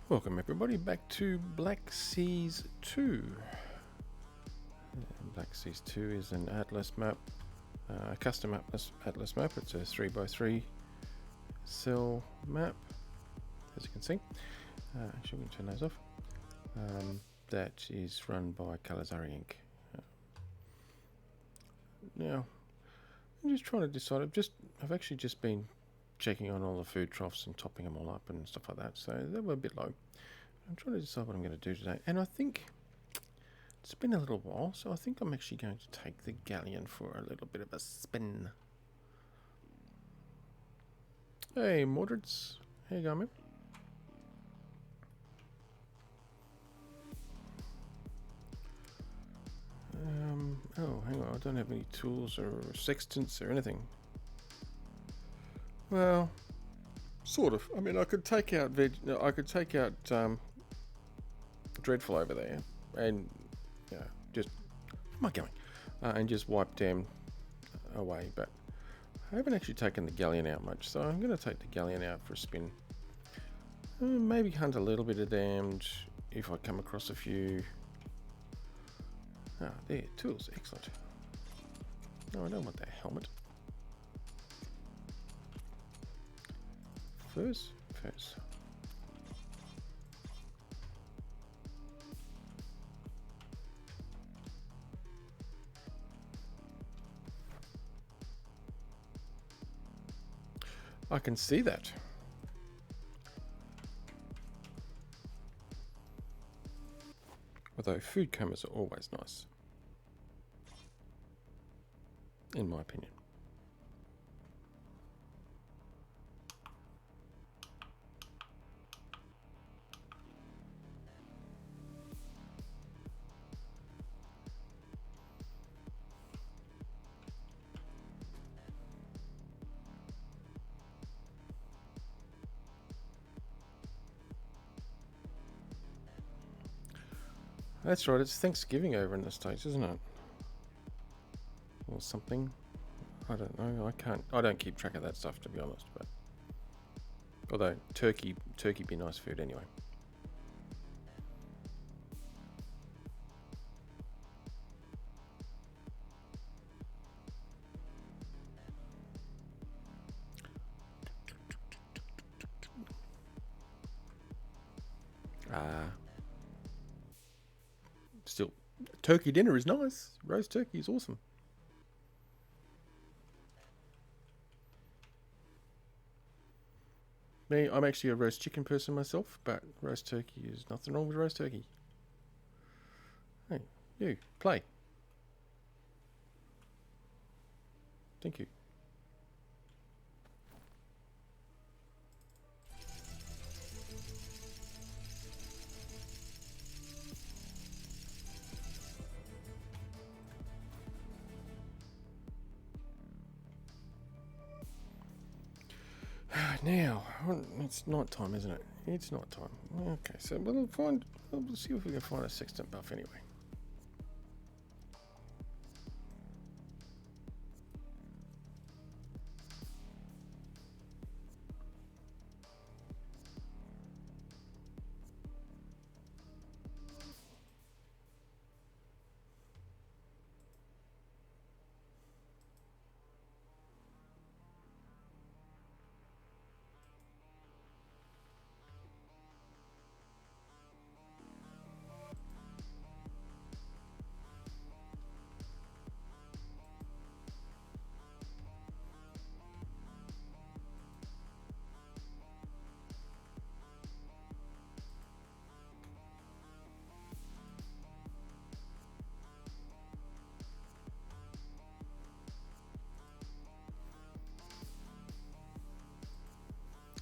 Welcome everybody back to Black Seas 2. Black Seas 2 is an atlas map, a custom atlas map. It's a 3x3 cell map, as you can see. Actually, we can turn those off. That is run by Calizari Inc. Now, I'm just trying to decide. I've actually just been checking on all the food troughs and topping them all up and stuff like that. So they were a bit low. I'm trying to decide what I'm going to do today, and I think it's been a little while, so I think I'm actually going to take the galleon for a little bit of a spin. Hey, Mordreds, how you going, man? Oh, hang on, I don't have any tools or sextants or anything. Well, sort of. I mean, I could take out Dreadful over there, and just where am I going? And just wipe them away. But I haven't actually taken the galleon out much, so I'm going to take the galleon out for a spin. Maybe hunt a little bit of damage if I come across a few. Ah, there, tools, excellent. No, I don't want that helmet. First. I can see that. Although food comas are always nice, in my opinion. That's right, it's Thanksgiving over in the States, isn't it? Or something. I don't know. I don't keep track of that stuff, to be honest, but although turkey be nice food anyway. Still, turkey dinner is nice. Roast turkey is awesome. Me, I'm actually a roast chicken person myself, but roast turkey is nothing wrong with roast turkey. Hey, you, play. Thank you. Now, it's night time, isn't it? It's night time. Okay, so we'll see if we can find a sextant buff anyway.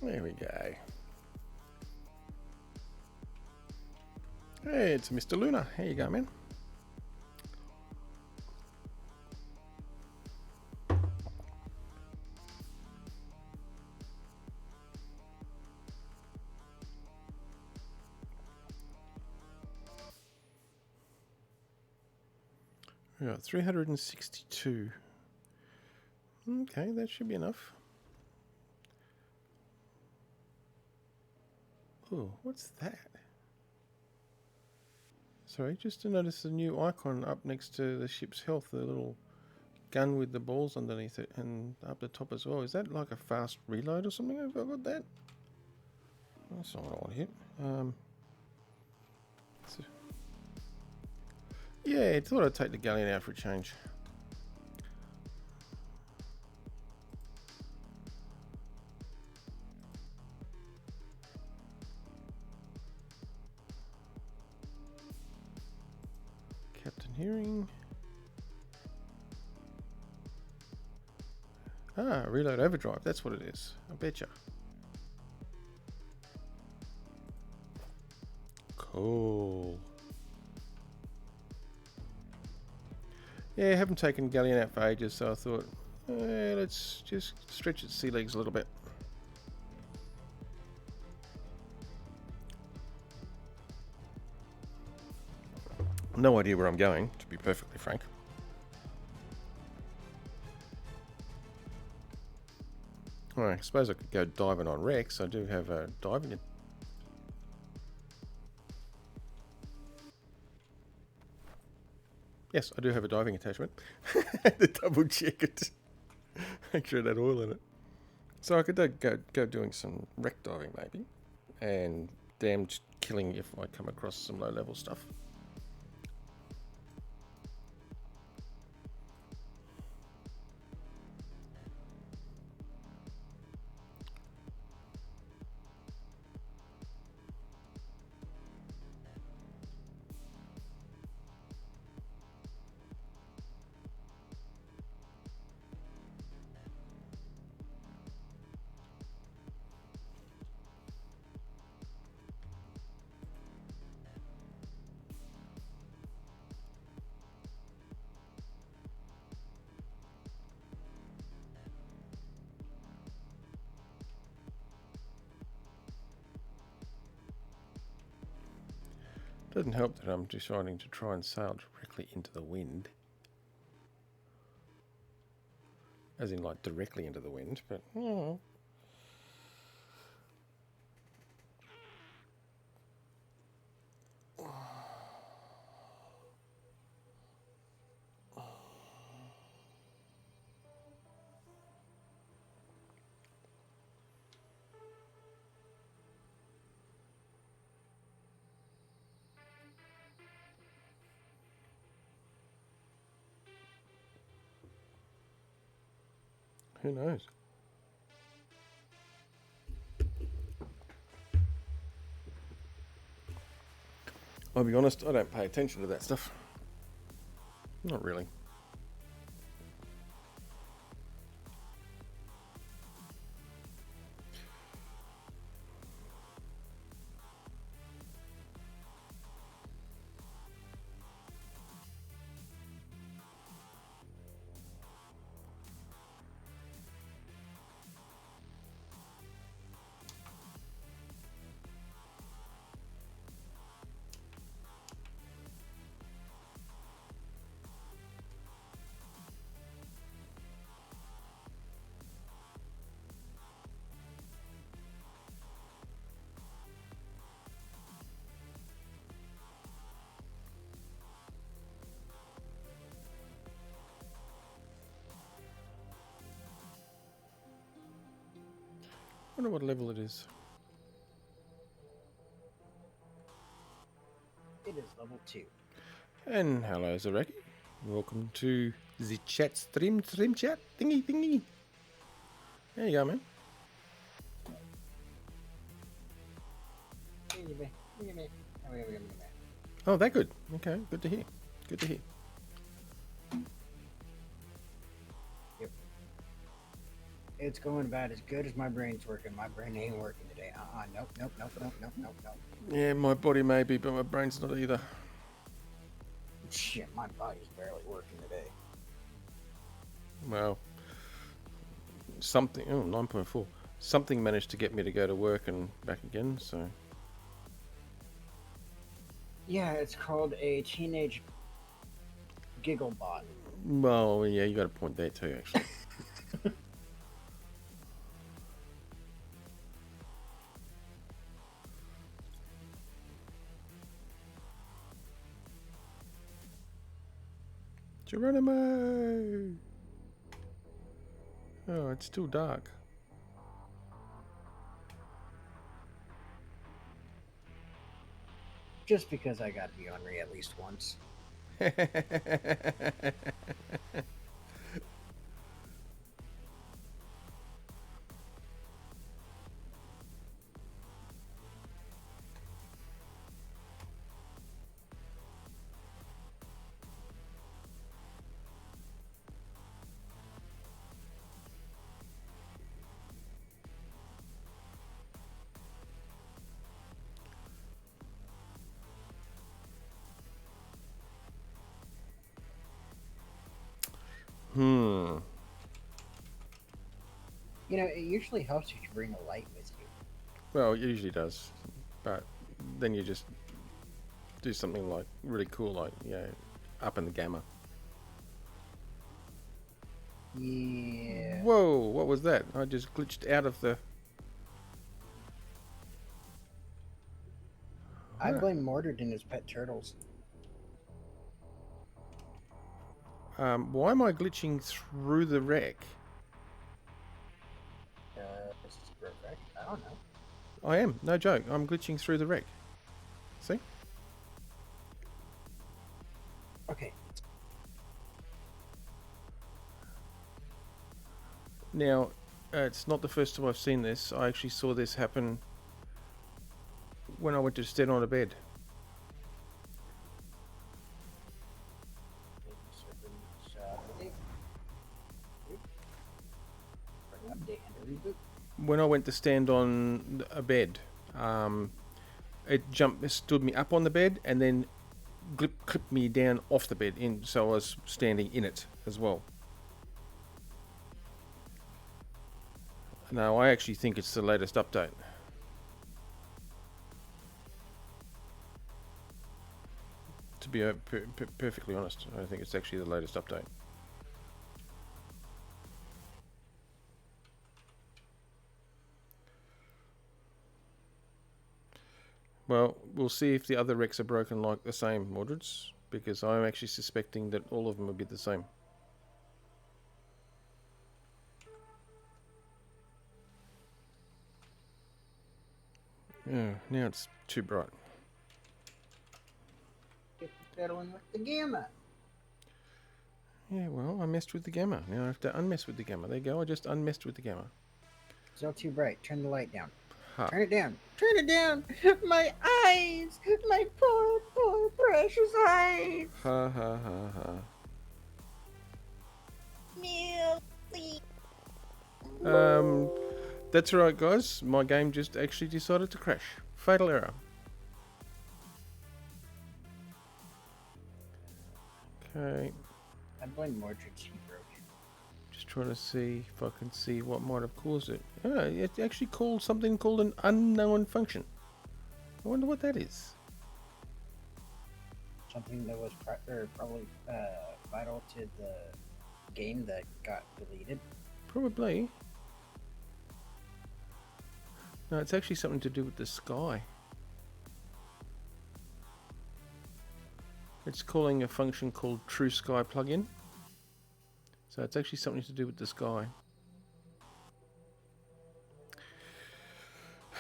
There we go. Hey, it's Mr. Luna. How you going, man? We got 362. Okay, that should be enough. Oh, what's that? Sorry, just to notice the new icon up next to the ship's health, the little gun with the balls underneath it, and up the top as well. Is that like a fast reload or something? Have I got that? That's not what I want to hit. So, yeah, I thought I'd take the galleon out for a change. Captain Hearing. Ah, reload overdrive. That's what it is. I betcha. Cool. Yeah, I haven't taken galleon out for ages, so I thought, let's just stretch its sea legs a little bit. No idea where I'm going, to be perfectly frank. Well, I suppose I could go diving on Rex. I do have a diving. Yes, I do have a diving attachment. To double check it. Make sure it had oil in it. So I could go doing some wreck diving maybe. And damned killing if I come across some low level stuff. Doesn't help that I'm deciding to try and sail directly into the wind. As in, like, directly into the wind, but, oh. Who knows? I'll be honest, I don't pay attention to that stuff. Not really. I wonder what level it is. It is level 2. And hello, Zareki. Welcome to the chat stream chat thingy. There you go, man. Oh, that good. Okay, good to hear. Good to hear. Yep. It's going about as good as my brain's working. My brain ain't working today. Nope. Yeah, my body may be, but my brain's not either. Shit, my body's barely working today. Well, something, 9.4. Something managed to get me to go to work and back again, so. Yeah, it's called a teenage giggle bot. Well, yeah, you got a point there too, actually. Geronimo! Oh, it's still dark. Just because I got to be ornery at least once. Hmm. You know, it usually helps if you bring a light with you. Well, it usually does, but then you just do something like really cool, like up in the gamma. Yeah. Whoa! What was that? I just glitched out of the. I Huh. blame Mordred and his pet turtles. Why am I glitching through the wreck? This is perfect. I don't know. I am, no joke. I'm glitching through the wreck. See? Okay. Now, it's not the first time I've seen this. I actually saw this happen when I went to stand on a bed. Update and a reboot. When I went to stand on a bed, it stood me up on the bed, and then clipped me down off the bed, so I was standing in it as well. No, I actually think it's the latest update. To be perfectly honest, I think it's actually the latest update. Well, we'll see if the other wrecks are broken like the same Mordred's, because I'm actually suspecting that all of them will be the same. Yeah, now it's too bright. Get fiddling with the gamma. Yeah, well, I messed with the gamma. Now I have to unmess with the gamma. There you go, I just unmessed with the gamma. Still too bright. Turn the light down. Ha. Turn it down. Turn it down. My eyes. My poor, poor, precious eyes. Ha ha ha ha. That's right, guys. My game just actually decided to crash. Fatal error. Okay. I blame Mordred. She broke it. Just trying to see if I can see what might have caused it. Oh, it actually called something called an unknown function. I wonder what that is. Something that was probably vital to the game that got deleted. Probably. No, it's actually something to do with the sky. It's calling a function called True Sky plugin. So it's actually something to do with the sky.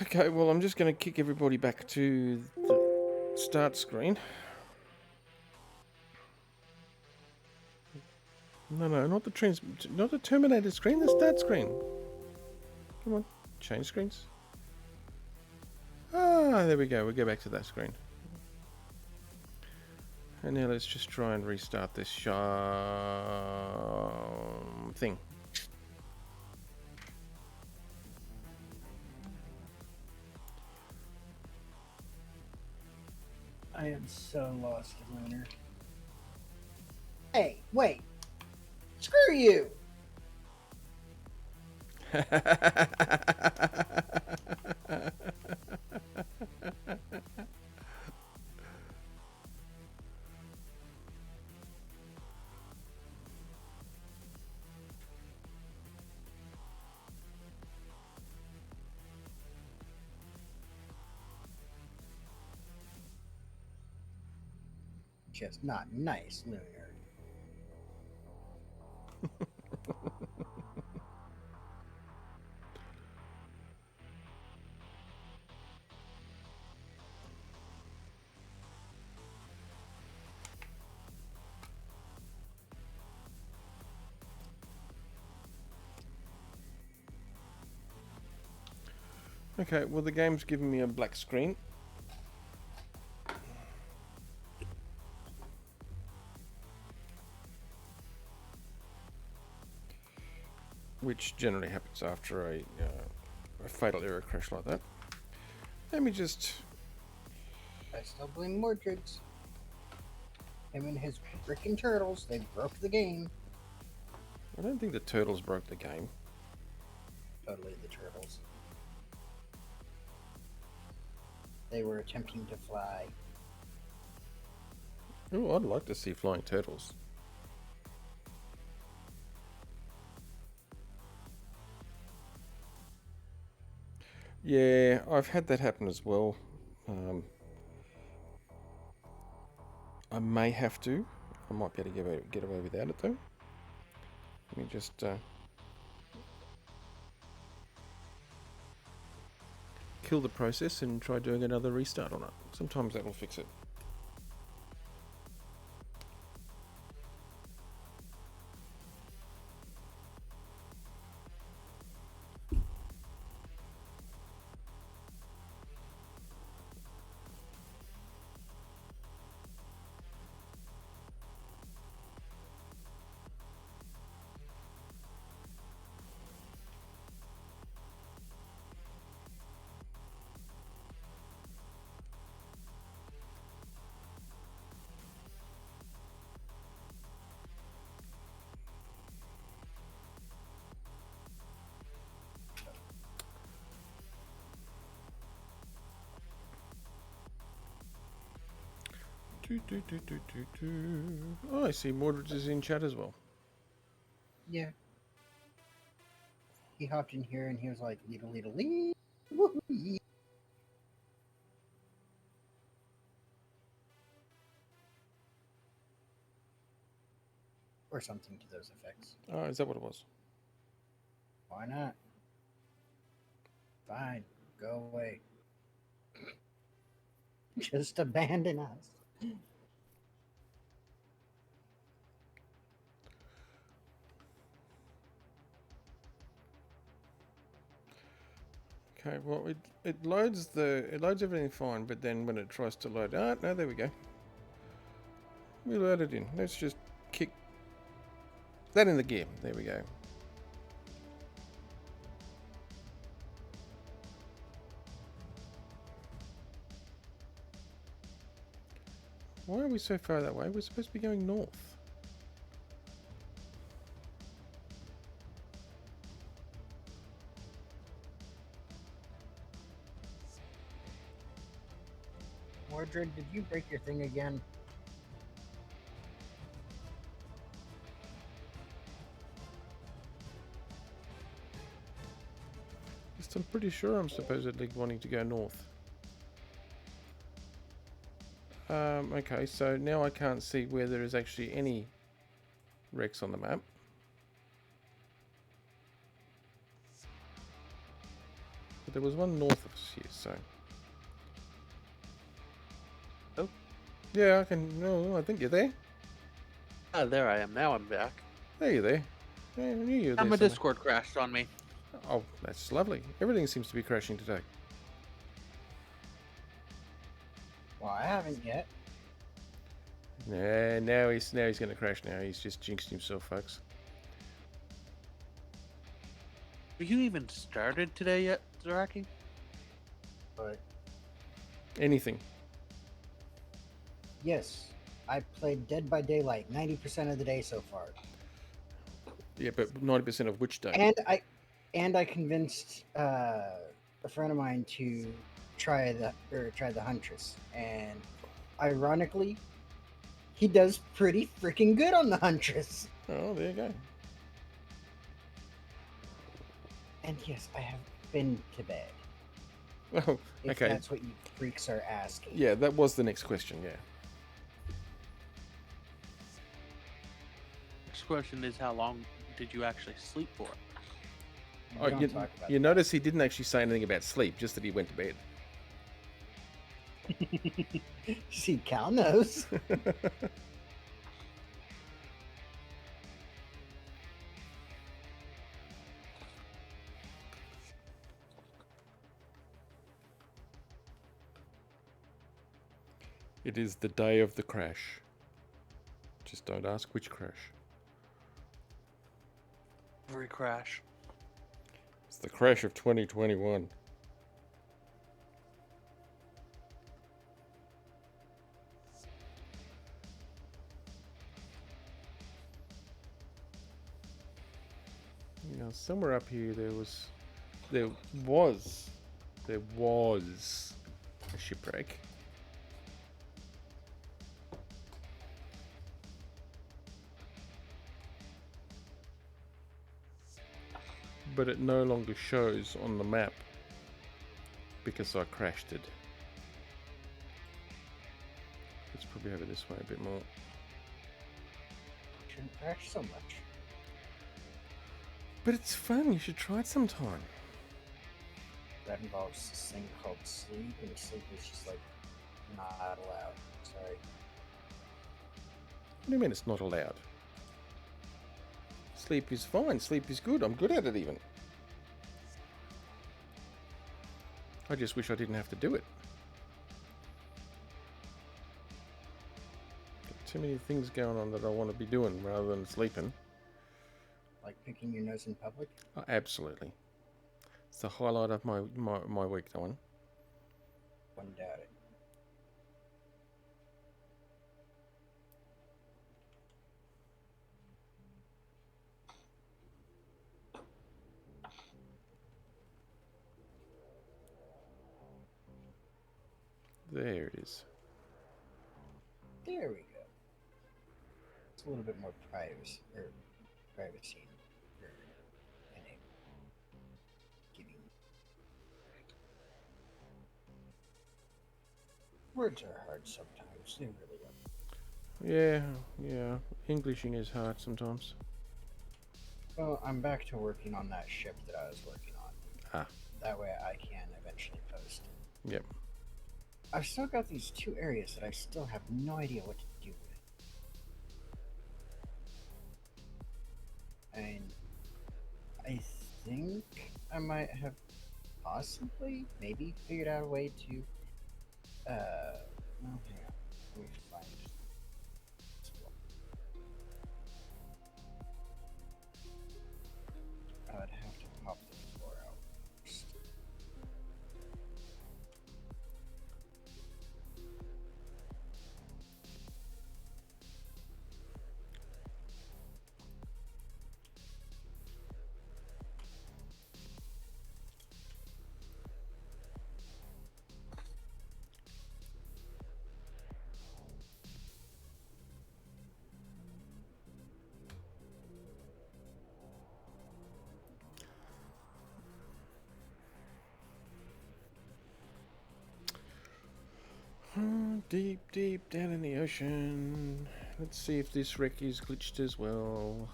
Okay, well, I'm just going to kick everybody back to the start screen. No, not the Terminator screen, the start screen. Come on, change screens. Ah, there we go. We'll go back to that screen. And now let's just try and restart this thing. I am so lost, Lunar. Hey, wait. Screw you. Just not nice, Lunar. Okay, well the game's giving me a black screen. Which generally happens after a fatal error crash like that. Let me just... I still blame Mordred's. Him and his frickin' turtles, they broke the game. I don't think the turtles broke the game. Totally the turtles. They were attempting to fly. Oh, I'd like to see flying turtles. Yeah, I've had that happen as well. I may have to. I might be able to get away without it though. Let me just kill the process and try doing another restart on it. Sometimes that will fix it. Oh, I see Mordred is in chat as well. Yeah. He hopped in here and he was like, "Leedle, leedle, lee, woohoo!" Or something to those effects. Oh, is that what it was? Why not? Fine, go away. Just abandon us. Okay, well it loads everything fine, but then when it tries to load, no, there we go. We load it in. Let's just kick that in the gear. There we go. Why are we so far that way? We're supposed to be going north. Mordred, did you break your thing again? I'm pretty sure I'm supposedly wanting to go north. Okay, so now I can't see where there is actually any wrecks on the map. But there was one north of us here, so... Oh? Yeah, I can... No, I think you're there. Ah, there I am. Now I'm back. There you're there. Yeah, I knew you were there My somewhere. Discord crashed on me. Oh, that's lovely. Everything seems to be crashing today. Well, I haven't yet. Nah, now he's going to crash now. He's just jinxed himself, folks. Have you even started today yet, Zaraki? But Anything. yes, I played Dead by Daylight 90% of the day so far. Yeah, but 90% of which day? And I convinced a friend of mine to try the Huntress, and ironically, he does pretty freaking good on the Huntress. Oh, there you go. And yes, I have been to bed. Oh, If okay. that's what you freaks are asking. Yeah, that was the next question, yeah. Next question is, how long did you actually sleep for? We don't talk about you that. notice he didn't actually say anything about sleep, just that he went to bed. See, Cal knows. It is the day of the crash. Just don't ask which crash. Every crash. It's the crash of 2021. You know, somewhere up here there was a shipwreck. But it no longer shows on the map because I crashed it. Let's probably over this way a bit more. Shouldn't crash so much. But it's fun, you should try it sometime. That involves this thing called sleep, and sleep is just like not allowed. Sorry. What do you mean it's not allowed? Sleep is fine, sleep is good, I'm good at it even. I just wish I didn't have to do it. Got too many things going on that I want to be doing rather than sleeping. Like picking your nose in public? Oh, absolutely. It's the highlight of my week, that one. Wouldn't doubt it. There it is. There we go. It's a little bit more privacy, giving. Words are hard sometimes. They really are. Yeah. Englishing is hard sometimes. Well, I'm back to working on that ship that I was working on. Ah. That way I can eventually post. Yep. I've still got these two areas that I still have no idea what to do with. And I think I might have possibly, maybe figured out a way to, well, hang on. Let me find this one. I would have to pop the floor out first. Deep, deep down in the ocean. Let's see if this wreck is glitched as well.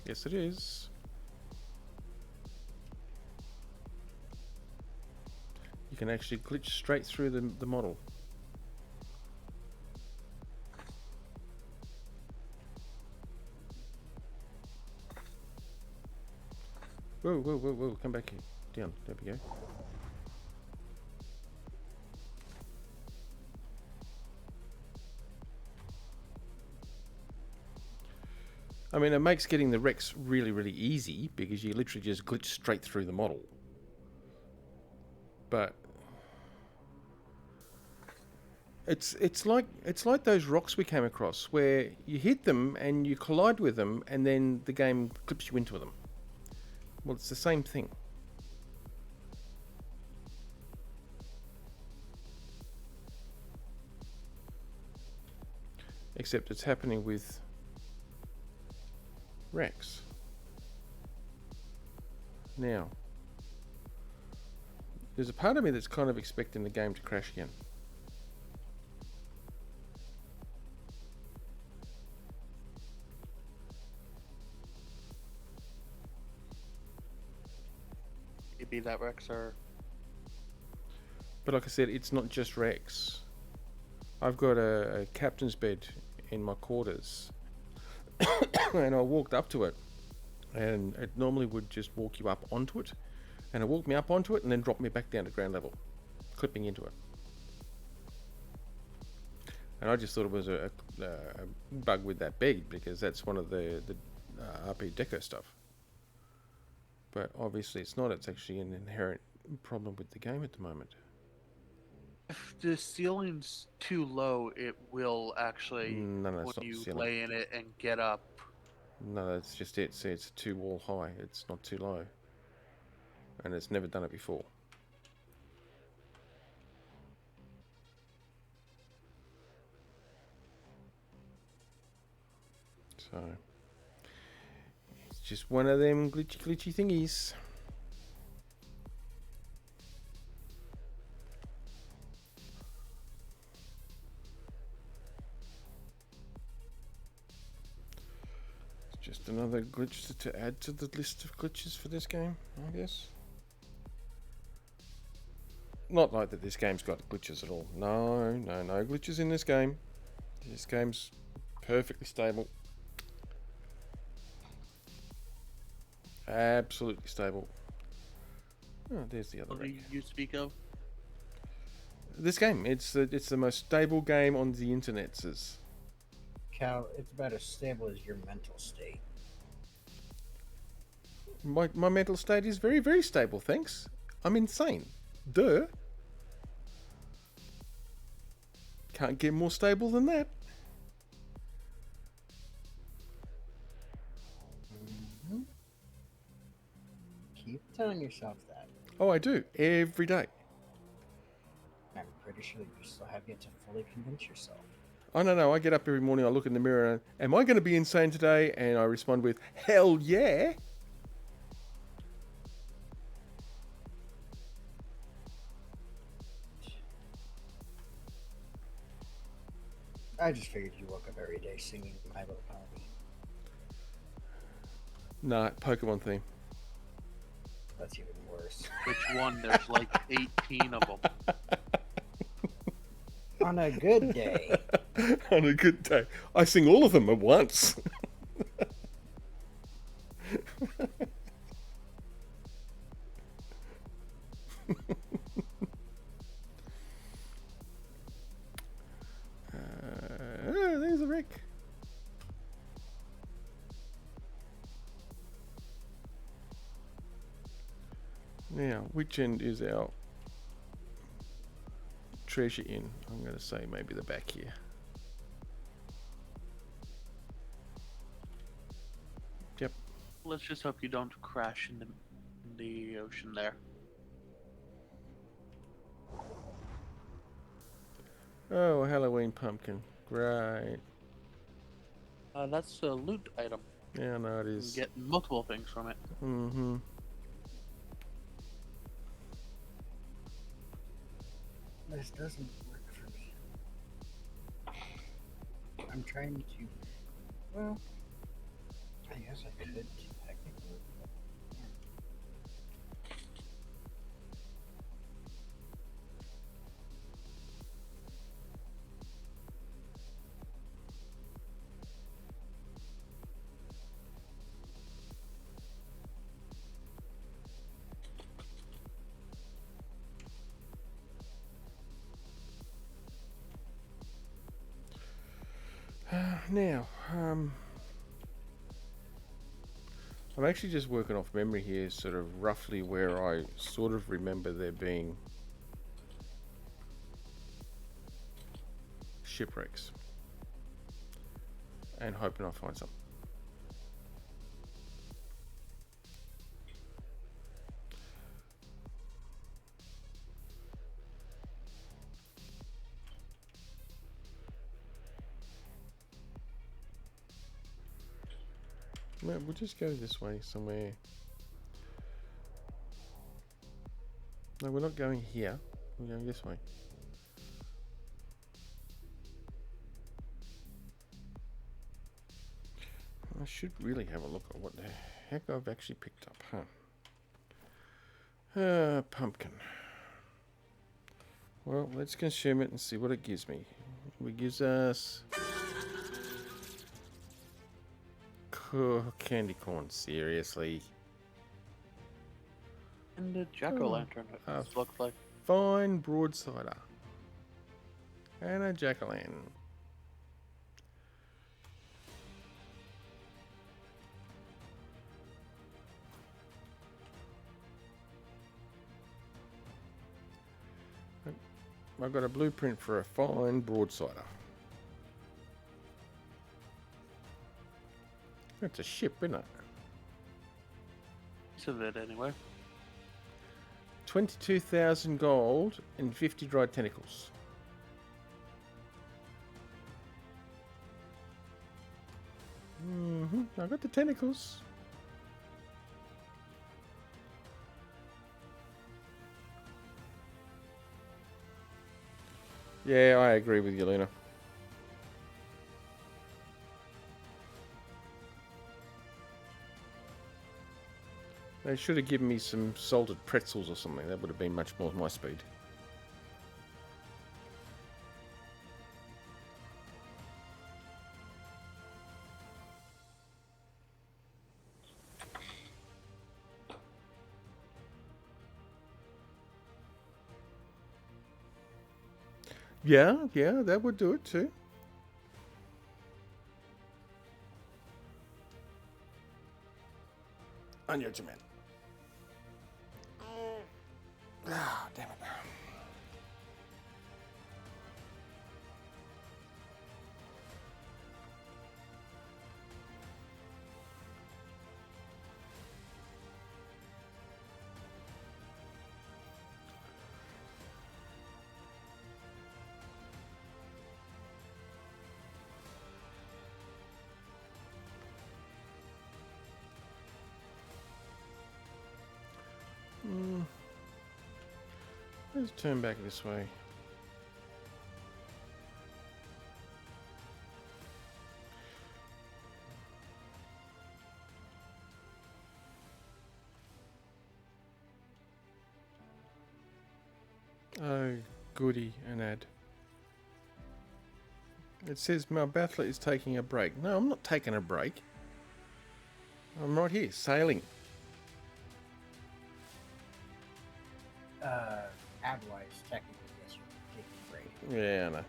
Yes, it is. You can actually glitch straight through the model. Whoa, come back here. Down, there we go. I mean, it makes getting the wrecks really, really easy because you literally just glitch straight through the model. But it's like those rocks we came across where you hit them and you collide with them and then the game clips you into them. Well, it's the same thing. Except it's happening with wrecks. Now, there's a part of me that's kind of expecting the game to crash again. be that Rex or But like I said, it's not just Rex. I've got a captain's bed in my quarters, and I walked up to it, and it normally would just walk you up onto it, and it walked me up onto it, and then dropped me back down to ground level, clipping into it. And I just thought it was a bug with that bed because that's one of the RP Deco stuff. But obviously it's not. It's actually an inherent problem with the game at the moment. if the ceiling's too low, it will actually No, when it's not the you ceiling. lay in it and get up. No, that's just it. See, it's 2 wall high. It's not too low. And it's never done it before. So, it's just one of them glitchy thingies. It's just another glitch to add to the list of glitches for this game, I guess. Not like that this game's got glitches at all. No glitches in this game. This game's perfectly stable. Absolutely stable. Oh, there's the other What do wreck. you speak of? This game, it's the most stable game on the internet. Cal, it's about as stable as your mental state. My mental state is very, very stable, thanks. I'm insane. Duh. Can't get more stable than that. Mm-hmm. Keep telling yourself that. Oh, I do. Every day. I'm pretty sure you still have yet to fully convince yourself. Oh, no. I get up every morning, I look in the mirror, and am I going to be insane today? And I respond with, hell yeah. I just figured you woke up every day singing My Little Pony. Nah, Pokemon theme. That's even worse. Which one? There's like 18 of them. On a good day. On a good day. I sing all of them at once. There's a wreck. Now, which end is our treasure in? I'm going to say maybe the back here. Yep. Let's just hope you don't crash in the ocean there. Oh, a Halloween pumpkin. Great. That's a loot item. Yeah, no, it You is. can get multiple things from it. Mm-hmm. This doesn't work for me. I'm trying to. Well, I guess I could technically. Now, I'm actually just working off memory here, sort of roughly where I sort of remember there being shipwrecks, and hoping I'll find some. No, we'll just go this way somewhere. No, we're not going here. We're going this way. I should really have a look at what the heck I've actually picked up, huh? Pumpkin. Well, let's consume it and see what it gives me. It gives us candy corn. Seriously, And the jack-o'-lantern, it looked like. fine broadsider and a jack-o'-lantern. I've got a blueprint for a fine broadsider. That's a ship, isn't it? Piece of it, anyway. 22,000 gold and 50 dried tentacles. I got the tentacles. Yeah, I agree with you, Luna. They should have given me some salted pretzels or something. That would have been much more my speed. Yeah, that would do it too. On your man. Ah, damn it. Let's turn back this way. Oh, goody, an ad. It says my battler is taking a break. No, I'm not taking a break. I'm right here, sailing. Ad-wise, technically, yes, you're taking a break. Yeah, I know.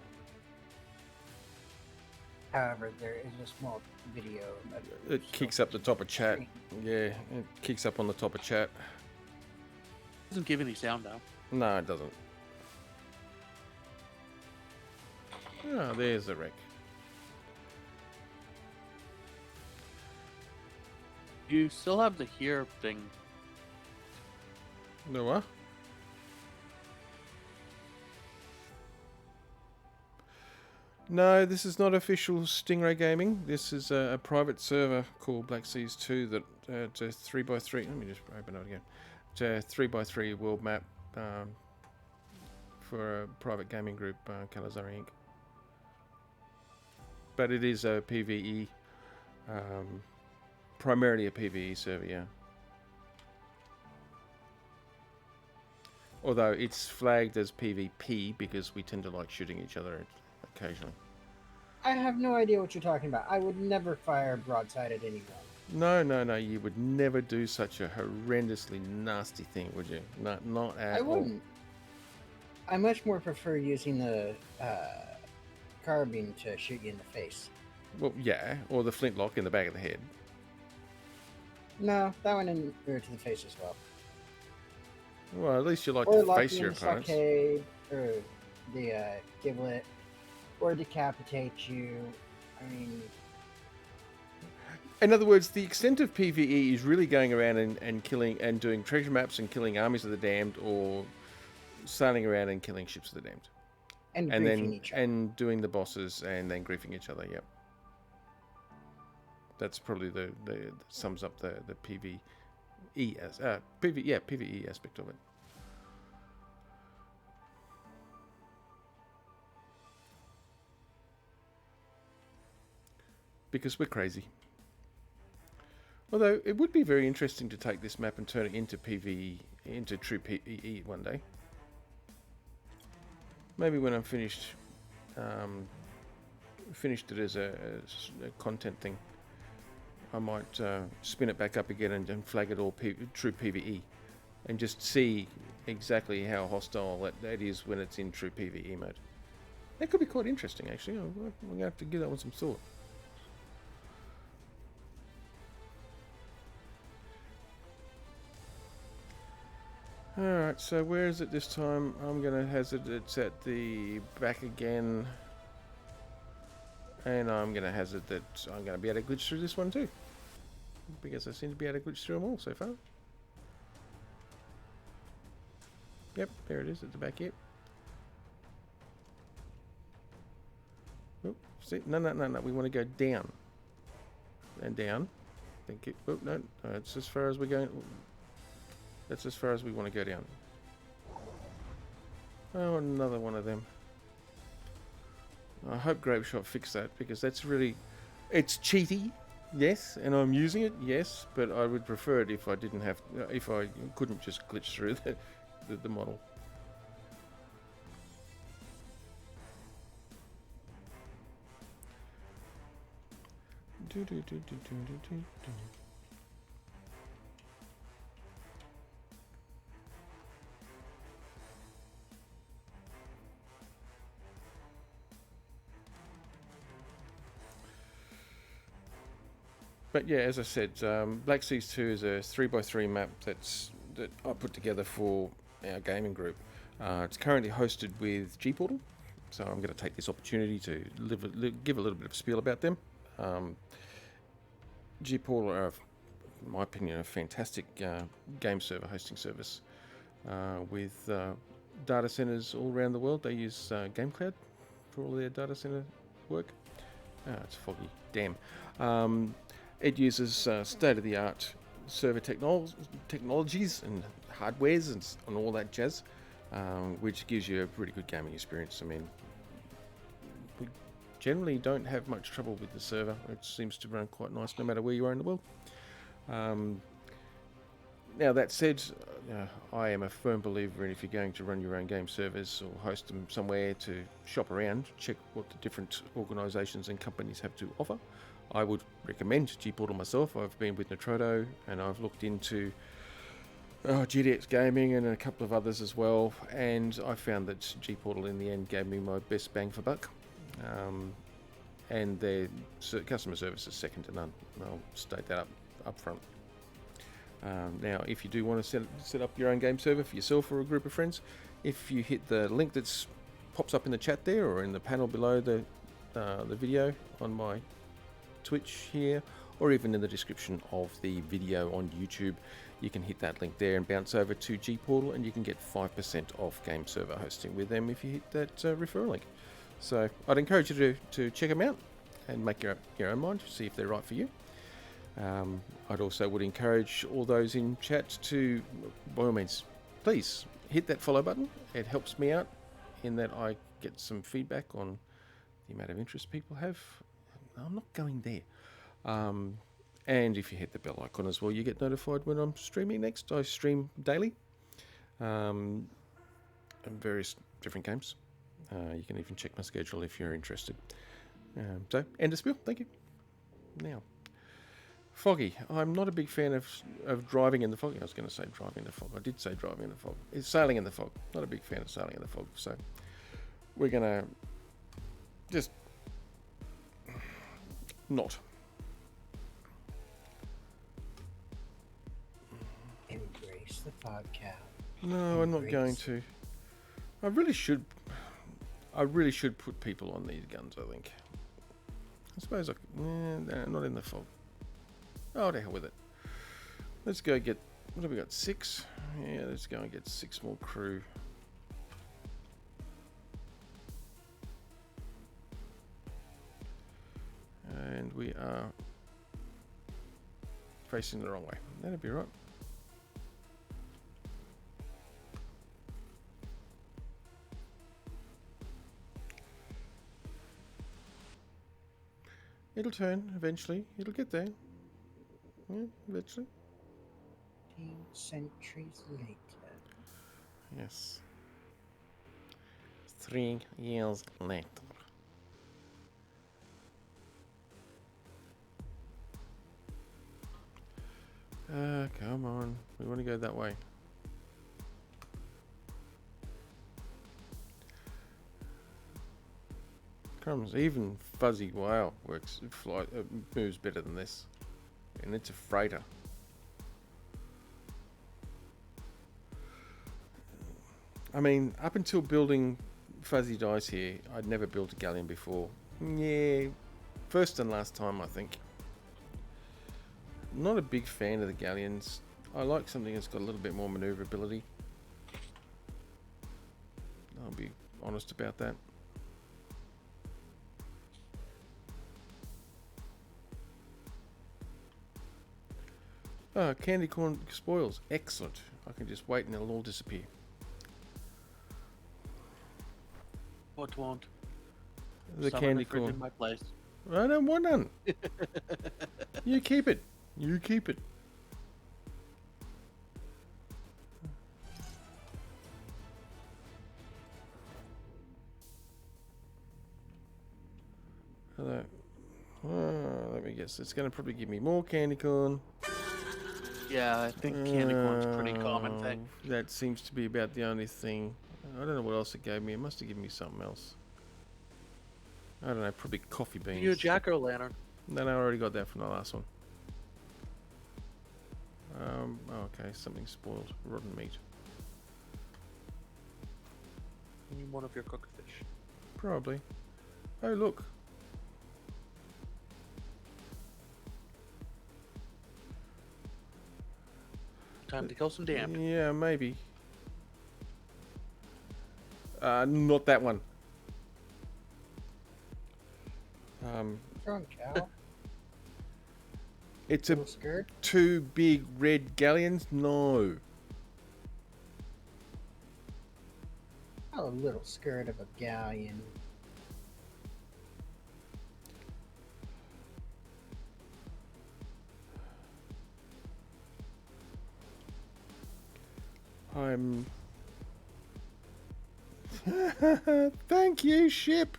However, there is a small video. It kicks up the top of chat. Yeah, it kicks up on the top of chat. Doesn't give any sound now. No, it doesn't. Oh, there's the wreck. You still have the here thing. The what? No, this is not official Stingray Gaming. This is a private server called Black Seas 2 that it's a 3x3. Let me just open it again. It's a 3x3 world map for a private gaming group, Calizari Inc. But it is a PvE, primarily a PvE server, yeah. Although it's flagged as PvP because we tend to like shooting each other occasionally. I have no idea what you're talking about. I would never fire broadside at anyone. No, you would never do such a horrendously nasty thing, would you? Not at I all. wouldn't. I much more prefer using the carbine to shoot you in the face. Well, yeah, or the flintlock in the back of the head. No, that one in or to the face as well. Well, at least you like Or to lock face you your in the opponents. stockade, or the giblet, or decapitate you. I mean, In other words, the extent of PvE is really going around and killing and doing treasure maps and killing armies of the damned, or sailing around and killing ships of the damned, and and griefing then each other. and doing the bosses and then griefing each other. Yep, that's probably the sums up the PvE as PvE aspect of it. Because we're crazy. Although it would be very interesting to take this map and turn it into PvE, into true PvE one day. Maybe when I'm finished it as a content thing, I might spin it back up again and flag it all true PvE, and just see exactly how hostile that is when it's in true PvE mode. That could be quite interesting, actually. I'm going to have to give that one some thought. Alright, so where is it this time? I'm going to hazard it's at the back again. And I'm going to hazard that I'm going to be able to glitch through this one too. Because I seem to be able to glitch through them all so far. Yep, there it is at the back, yep. Oh, see? No, we want to go down. And down. Thank you. Oh, no, it's as far as we're going. That's as far as we want to go down. Oh, another one of them. I hope Grapeshot fixed that, because that's really... It's cheaty, yes, and I'm using it, yes, but I would prefer it if I didn't have... if I couldn't just glitch through the model. But yeah, as I said, Black Seas 2 is a 3x3 map that I put together for our gaming group. It's currently hosted with G-Portal, so I'm going to take this opportunity to give a little bit of a spiel about them. G-Portal are, in my opinion, a fantastic game server hosting service with data centers all around the world. They use GameCloud for all their data center work. It's foggy, damn. It uses state-of-the-art server technologies and hardwares and all that jazz, which gives you a pretty good gaming experience. I mean, we generally don't have much trouble with the server. It seems to run quite nice no matter where you are in the world. Now, that said, I am a firm believer in if you're going to run your own game servers or host them somewhere to shop around, check what the different organisations and companies have to offer. I would recommend G-Portal myself. I've been with Nitrodo and I've looked into GDX Gaming and a couple of others as well, and I found that G-Portal in the end gave me my best bang for buck, and their customer service is second to none. I'll state that up front. Now, if you do want to set up your own game server for yourself or a group of friends, if you hit the link that pops up in the chat there or in the panel below the video on my Twitch here, or even in the description of the video on YouTube, you can hit that link there and bounce over to G-Portal, and you can get 5% off game server hosting with them if you hit that referral link. So I'd encourage you to check them out and make your own mind, see if they're right for you. I'd also would encourage all those in chat to, by all means, please hit that follow button. It helps me out in that I get some feedback on the amount of interest people have. I'm not going there. And if you hit the bell icon as well, you get notified when I'm streaming next. I stream daily, and various different games. You can even check my schedule if you're interested. So, end of spiel. Thank you. Now, foggy. I'm not a big fan of driving in the fog. I was going to say driving in the fog. I did say driving in the fog. It's sailing in the fog. Not a big fan of sailing in the fog. So, we're going to just not. Embrace the fog cap. No, I'm not going to. I really should put people on these guns, I think. I suppose not in the fog. Oh, to hell with it. Let's go get, what have we got, 6? Yeah, let's go and get 6 more crew. And we are facing the wrong way. That'd be right. It'll turn eventually. It'll get there. Yeah, literally. centuries later. Yes. 3 years later. Come on. We want to go that way. Crumbs. Even Fuzzy Whale works. Moves better than this. And it's a freighter. I mean, up until building Fuzzy Dice here, I'd never built a galleon before. Yeah, first and last time, I think. Not a big fan of the galleons. I like something that's got a little bit more maneuverability. I'll be honest about that. Candy corn spoils. Excellent. I can just wait and it'll all disappear. What won't? The Some in candy the fridge corn. in my place. I don't want none. You keep it. You keep it. Hello. Let me guess. It's going to probably give me more candy corn. Yeah, I think candy corn's a pretty common thing. That seems to be about the only thing. I don't know what else it gave me. It must have given me something else. I don't know. Probably coffee beans. You a jack-o'-lantern. No, I already got that from the last one. Okay. Something spoiled. Rotten meat. One of your cooked fish. Probably. Oh, look. Time to kill some damned. Yeah, maybe. Not that one. What's wrong, cow? It's a Little skirt? 2 big red galleons. No. Oh, a little skirt of a galleon. I'm. Thank you, ship.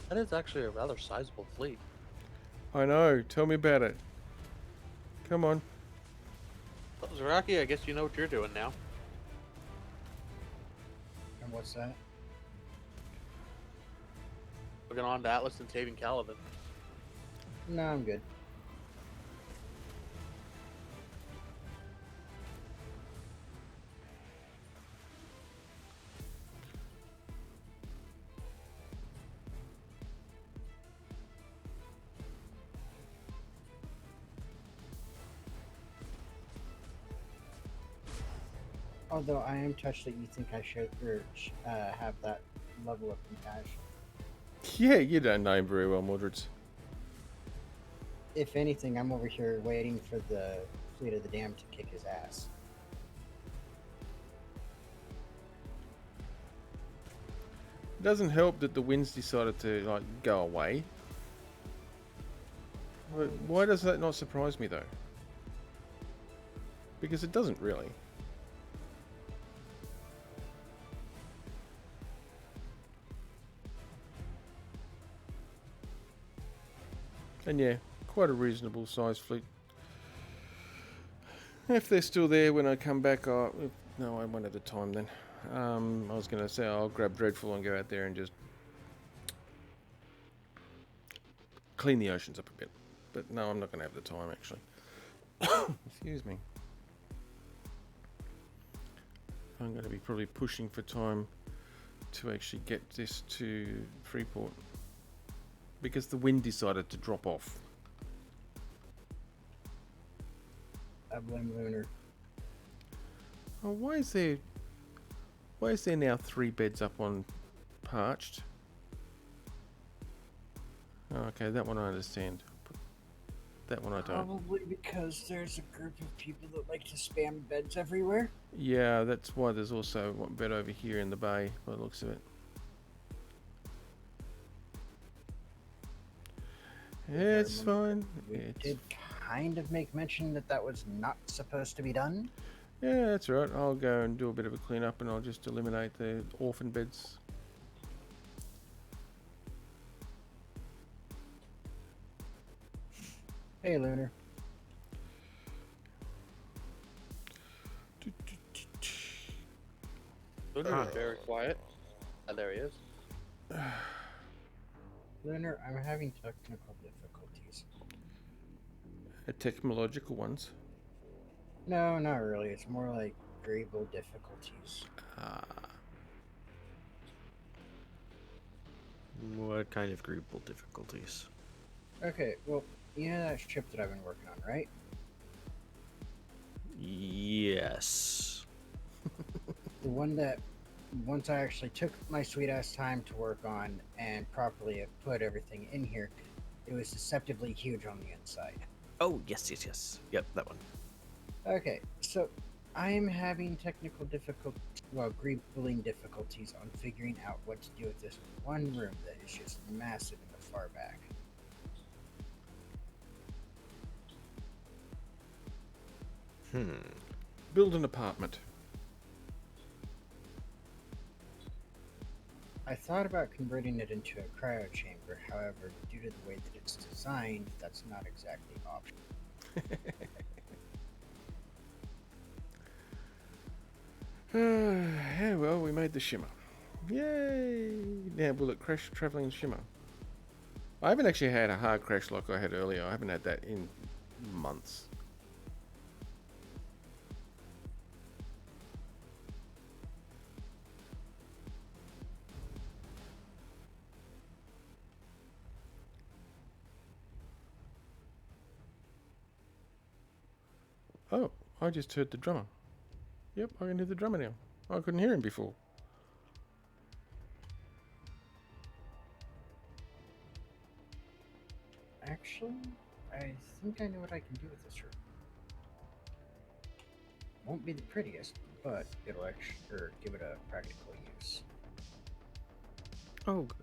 That is actually a rather sizable fleet. I know. Tell me about it. Come on. Well, Zaraki, I guess you know what you're doing now. And what's that? Looking on to Atlas and saving Caliban. No, I'm good. Although I am touched that you think I should have that level of compassion. Yeah, you don't know him very well, Mordred. If anything, I'm over here waiting for the Fleet of the Damned to kick his ass. It doesn't help that the winds decided to go away. Why does that not surprise me though? Because it doesn't really. And yeah, quite a reasonable sized fleet. If they're still there when I come back, no, I won't have the time then. I was going to say I'll grab Dreadful and go out there and just clean the oceans up a bit. But no, I'm not going to have the time actually. Excuse me. I'm going to be probably pushing for time to actually get this to Freeport. Because the wind decided to drop off. I blame Lunar. Oh, why is there now 3 beds up on Parched? Oh, okay, that one I understand. That one I don't. Probably because there's a group of people that like to spam beds everywhere. Yeah, that's why there's also one bed over here in the bay, by the looks of it. If I It's remember fine. We It's did kind of make mention that that was not supposed to be done. yeah, that's all right. I'll go and do a bit of a clean up, and I'll just eliminate the orphan beds. Hey, Lunar. Lunar is very quiet. There he is. Lunar, I'm having technical difficulties. Technological ones. No, not really. It's more like agreeable difficulties. What kind of agreeable difficulties? Okay, well, you know that ship that I've been working on, right? Yes. The one that once I actually took my sweet ass time to work on and properly put everything in here, it was deceptively huge on the inside. Oh, yes. Yep, that one. Okay, so I am having greebling difficulties on figuring out what to do with this one room that is just massive in the far back. Build an apartment. I thought about converting it into a cryo chamber, however, due to the way that it's designed, that's not exactly an option. Yeah, well, we made the shimmer. Yay! Now, will it crash traveling shimmer? I haven't actually had a hard crash like I had earlier. I haven't had that in months. Oh, I just heard the drummer. Yep, I can hear the drummer now. I couldn't hear him before. Actually, I think I know what I can do with this room. Won't be the prettiest, but it'll actually give it a practical use. Oh, good.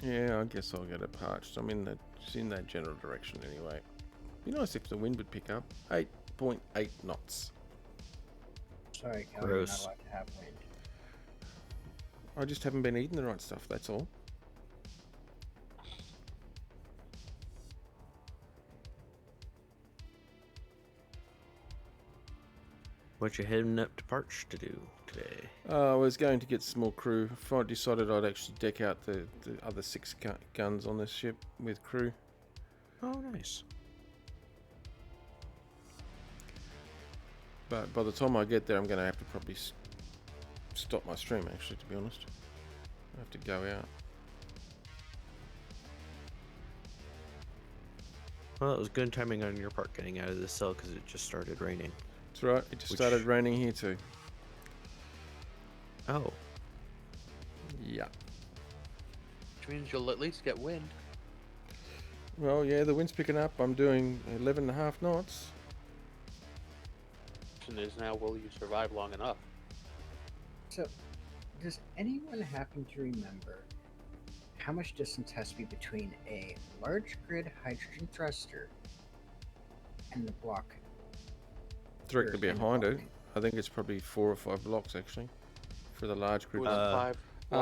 Yeah, I guess I'll get it parched. I'm in that general direction anyway. Be nice if the wind would pick up. 8.8 knots. Sorry, Kelly, you're not Gross. allowed to have wind. I just haven't been eating the right stuff, that's all. What you heading up to Parch to do today? I was going to get some more crew. I decided I'd actually deck out the other 6 guns on this ship with crew. Oh, nice. But by the time I get there, I'm going to have to probably stop my stream, actually, to be honest. I have to go out. Well, it was good timing on your part getting out of the cell because it just started raining. That's right, it just started raining here too. Oh, Yeah. Which means you'll at least get wind. Well, yeah, the wind's picking up. I'm doing 11.5 knots. Question is now, will you survive long enough? So, does anyone happen to remember how much distance has to be between a large grid hydrogen thruster and the block? Directly and the behind it. block? I think it's probably 4 or 5 blocks, actually, for the large grid. Was it 5?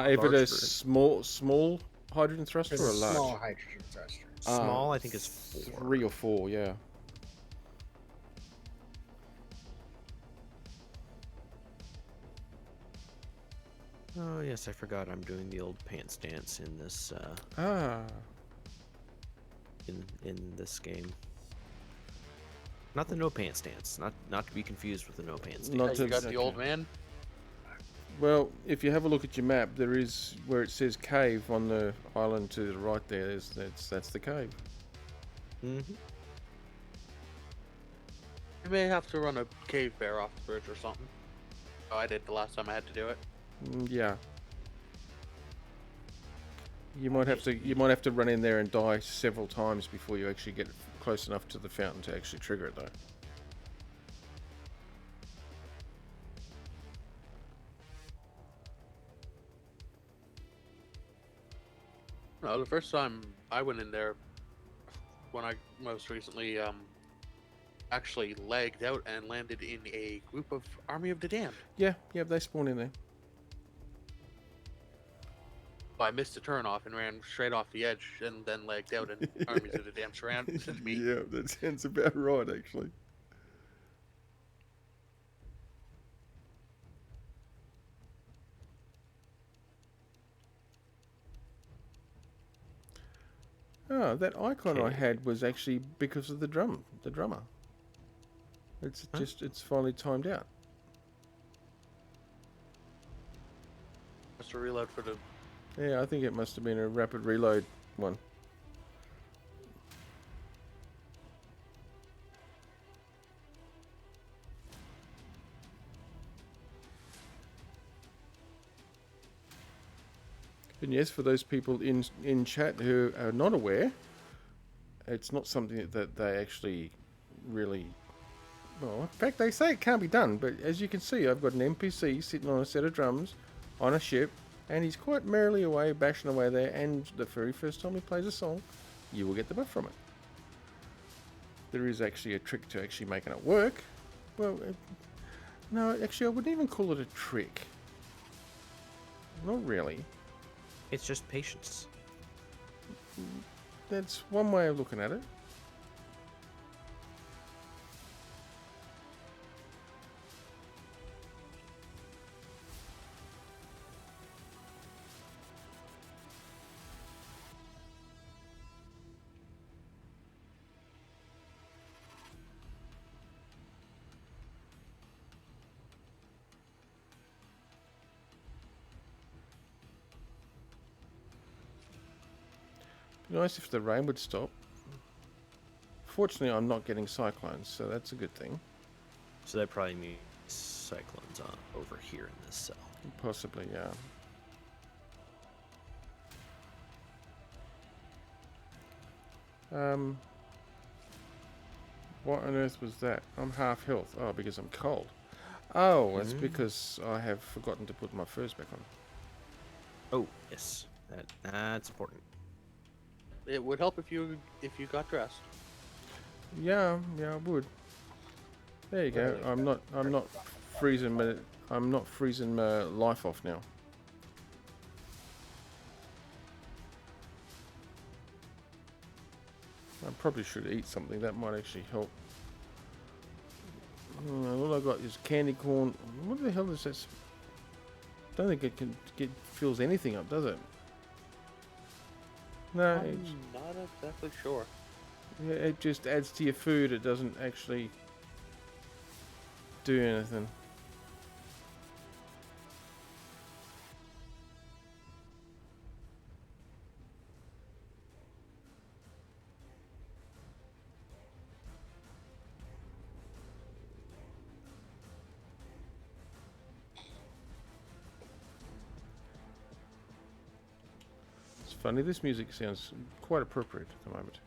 If it large is grid. small hydrogen thruster For or a the large? small hydrogen thruster. small, I think is 4. 3 or 4, yeah. Oh, yes, I forgot I'm doing the old pants dance in this, Ah, in this game. Not the no pants dance. Not to be confused with the no pants dance. Not You got to- the old man? well, if you have a look at your map, there is where it says cave on the island to the right there. That's the cave. Mm-hmm. You may have to run a cave bear off the bridge or something. Oh, I did the last time I had to do it. Yeah. You might have to run in there and die several times before you actually get close enough to the fountain to actually trigger it, though. No, the first time I went in there, when I most recently actually lagged out and landed in a group of Army of the Damned. Yeah, they spawn in there. I missed a turn off and ran straight off the edge, and then lagged out, and Armies of the Damned surrounded me. Yeah, that sounds about right, actually. Oh, that icon I Okay. had was actually because of the drummer. It's finally timed out. Just to reload for the. Yeah, I think it must have been a rapid reload one. And yes, for those people in chat who are not aware, it's not something that they actually really. Well, in fact, they say it can't be done, but as you can see, I've got an NPC sitting on a set of drums on a ship, and he's quite merrily away, bashing away there, and the very first time he plays a song, you will get the buff from it. There is actually a trick to actually making it work. Well, no, actually, I wouldn't even call it a trick. Not really. It's just patience. That's one way of looking at it. Be nice if the rain would stop. Fortunately, I'm not getting cyclones, so that's a good thing. So that probably means cyclones over here in this cell. Possibly, yeah. What on earth was that? I'm half health. Oh, because I'm cold. Oh, that's because I have forgotten to put my furs back on. Oh, yes. That's important. It would help if you got dressed. Yeah, I would. There you go. I'm not freezing my life off now. I probably should eat something. That might actually help. All I got is candy corn. What the hell is this? Don't think it fills anything up, does it? No, I'm not exactly sure. it just adds to your food. It doesn't actually do anything. It's funny, this music sounds quite appropriate at the moment.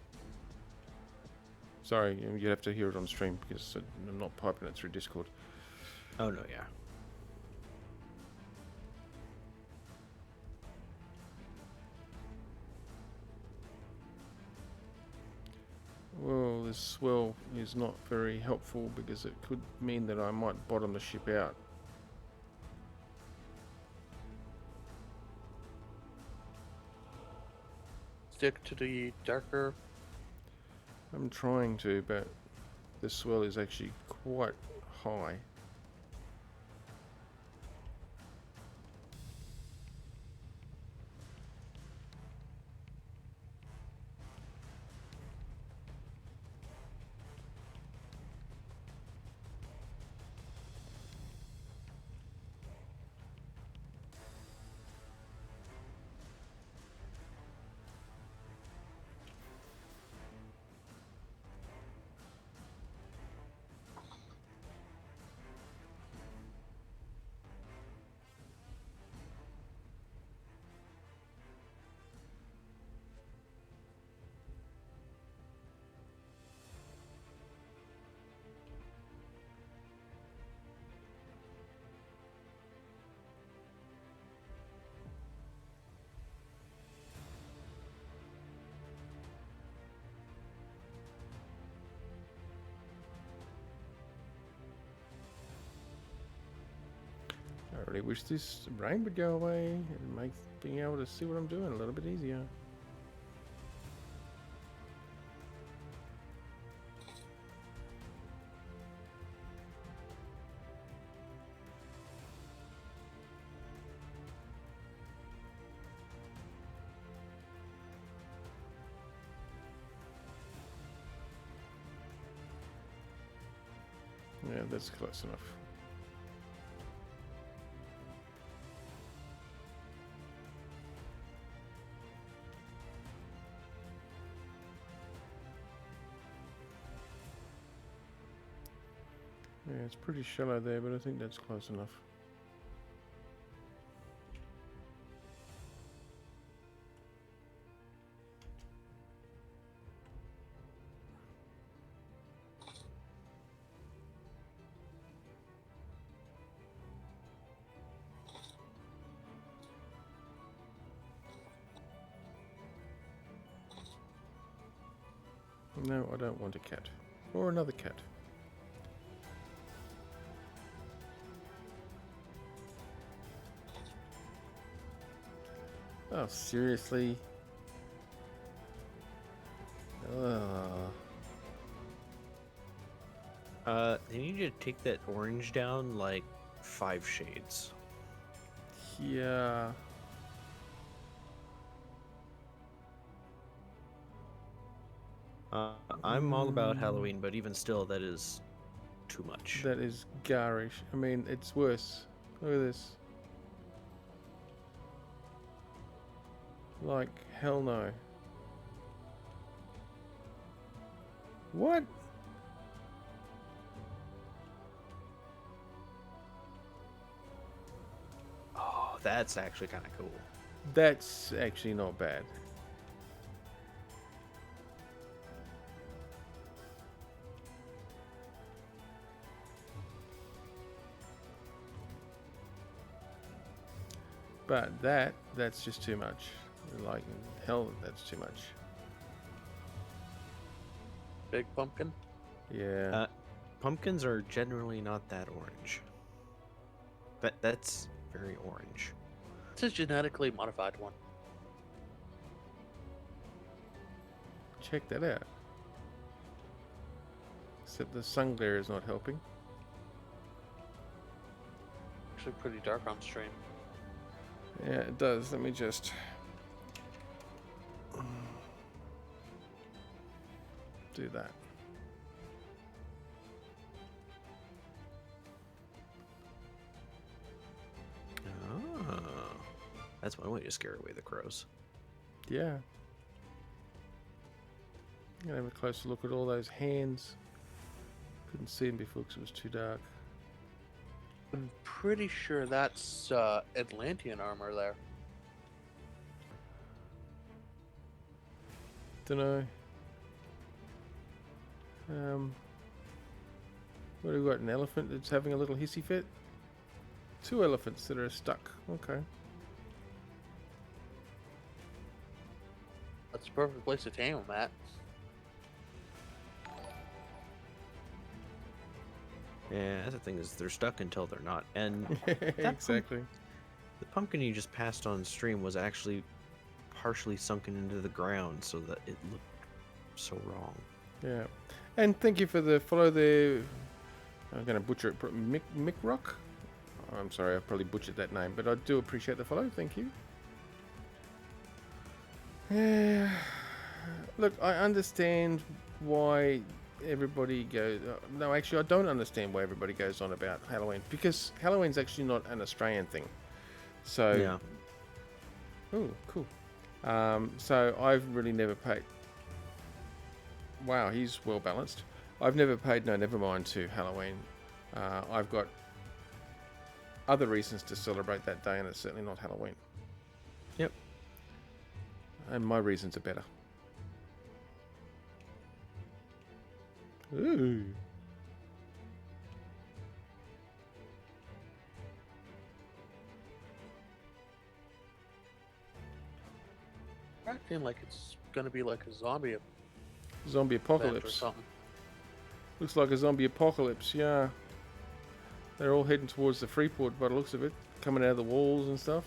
Sorry, you have to hear it on stream because I'm not piping it through Discord. Oh, no, yeah. Well, this swell is not very helpful because it could mean that I might bottom the ship out. Stick to the darker. I'm trying to, but the swell is actually quite high. really wish this rain would go away and make being able to see what I'm doing a little bit easier. Yeah, that's close enough. Yeah, it's pretty shallow there, but I think that's close enough. No, I don't want a cat. Or another cat. Oh, seriously? They need you to take that orange down like 5 shades. Yeah. I'm all about Halloween, but even still, that is too much. That is garish. I mean, it's worse. Look at this. Like, hell no. What? Oh, that's actually kind of cool. That's actually not bad. But that's just too much. Like, hell, that's too much. Big pumpkin. Yeah. Pumpkins are generally not that orange. That's very orange. It's a genetically modified one. Check that out. Except the sun glare is not helping. Actually, pretty dark on stream. Yeah, it does. Let me just... do that. Oh, that's one way to scare away the crows. Yeah. I'm gonna have a closer look at all those hands. Couldn't see them before because it was too dark. I'm pretty sure that's Atlantean armor there. Dunno. What have we got? An elephant that's having a little hissy fit? 2 elephants that are stuck. Okay. That's the perfect place to tame them at. Yeah, that's the thing is they're stuck until they're not. And Exactly. the pumpkin you just passed on stream was actually partially sunken into the ground, so that it looked so wrong. Yeah. And thank you for the follow there. I'm going to butcher it. Mick Rock? Oh, I'm sorry, I probably butchered that name, but I do appreciate the follow. Thank you. Yeah. Look, I understand why everybody goes... no, actually, I don't understand why everybody goes on about Halloween. Because Halloween's actually not an Australian thing. So... Yeah. Oh, cool. So I've really never paid... Wow, he's well balanced. I've never paid no never mind to Halloween. I've got other reasons to celebrate that day, and it's certainly not Halloween. Yep. And my reasons are better. Ooh. Acting like it's gonna be like a zombie Zombie event or apocalypse. something. Looks like a zombie apocalypse, yeah. They're all heading towards the Freeport by the looks of it. coming out of the walls and stuff.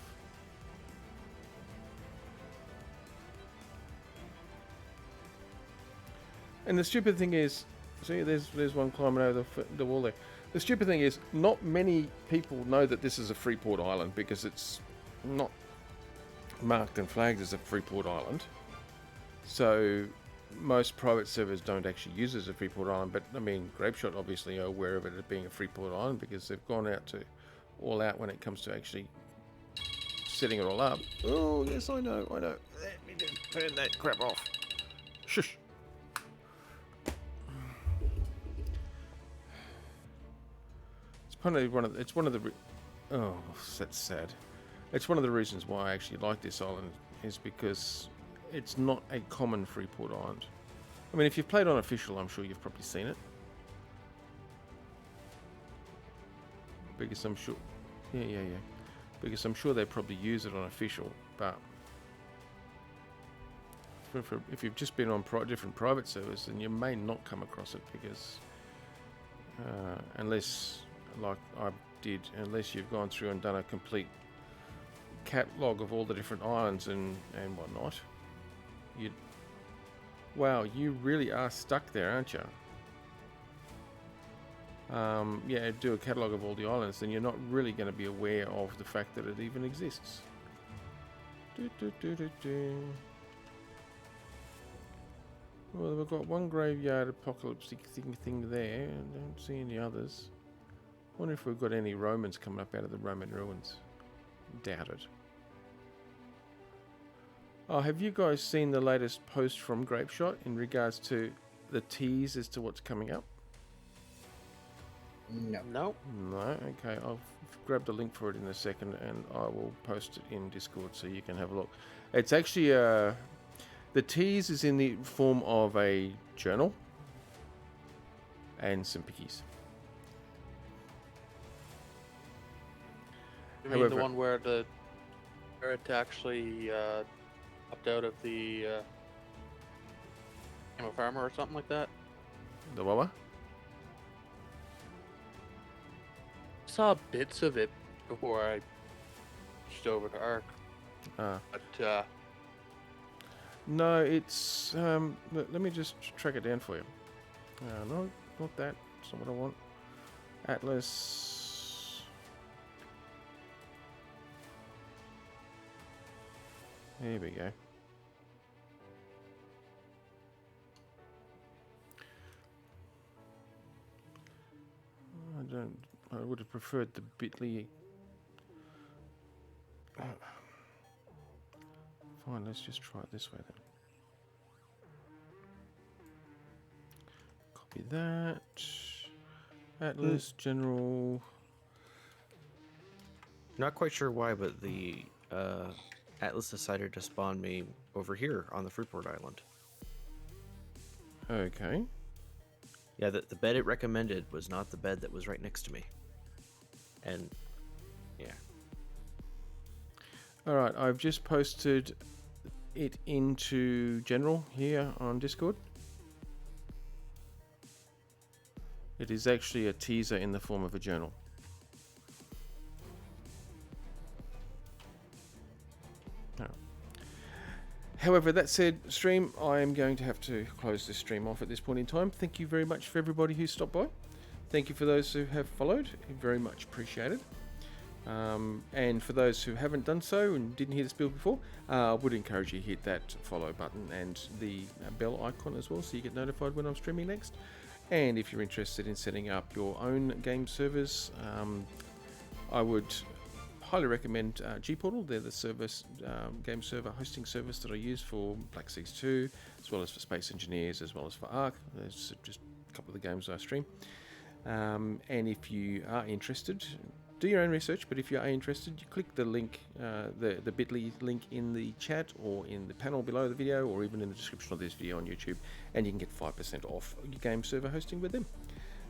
And the stupid thing is, see, there's one climbing over the wall there. The stupid thing is, not many people know that this is a Freeport Island because it's not marked and flagged as a Freeport Island. So most private servers don't actually use it as a Freeport Island, but I mean, Grapeshot obviously are aware of it as being a Freeport Island because they've gone out to all out when it comes to actually setting it all up. Oh yes, I know. Let me just turn that crap off. Shush. It's one of the oh, that's sad. It's one of the reasons why I actually like this island is because it's not a common Freeport Island. I mean, if you've played on official, I'm sure you've probably seen it. Because I'm sure, yeah. Because I'm sure they probably use it on official, but if you've just been on different private servers, then you may not come across it because unless, like I did, unless you've gone through and done a complete catalogue of all the different islands and whatnot, wow, you really are stuck there, aren't you? Yeah, do a catalogue of all the islands, then you're not really going to be aware of the fact that it even exists. Well, we've got one graveyard apocalyptic thing there. I don't see any others. Wonder if we've got any Romans coming up out of the Roman ruins. Doubt it. Oh, have you guys seen the latest post from Grapeshot in regards to the tease as to what's coming up? No. No. No? Okay, I'll grab the link for it in a second and I will post it in Discord so you can have a look. It's actually, the tease is in the form of a journal and some pickies. You mean However, the one where it actually popped out of the Game of Armor or something like that? the Wawa? Saw bits of it before I switched over to Arc, but No, it's let me just track it down for you. No, not that. That's not what I want. Atlas. Here we go. I would have preferred the bit.ly. Fine, let's just try it this way then. Copy that. Atlas, general. Not quite sure why, but the Atlas decided to spawn me over here on the Freeport Island. Okay. Yeah, the bed it recommended was not the bed that was right next to me. And, yeah. Alright, I've just posted it into general here on Discord. It is actually a teaser in the form of a journal. However, that said, stream, I am going to have to close this stream off at this point in time. Thank you very much for everybody who stopped by. Thank you for those who have followed. Very much appreciated. And for those who haven't done so and didn't hear the spiel before, I would encourage you to hit that follow button and the bell icon as well so you get notified when I'm streaming next. And if you're interested in setting up your own game servers, I would highly recommend gPortal. They're the service game server hosting service that I use for Black Seas 2, as well as for Space Engineers, as well as for Ark. There's just a couple of the games I stream. And if you are interested, do your own research, but if you are interested, you click the link, the bit.ly link in the chat or in the panel below the video or even in the description of this video on YouTube, and you can get 5% off your game server hosting with them.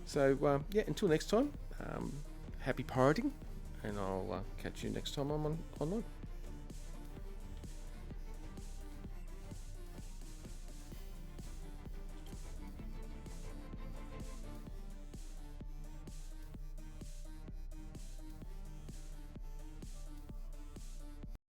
So yeah, until next time, happy pirating, and I'll catch you next time I'm online.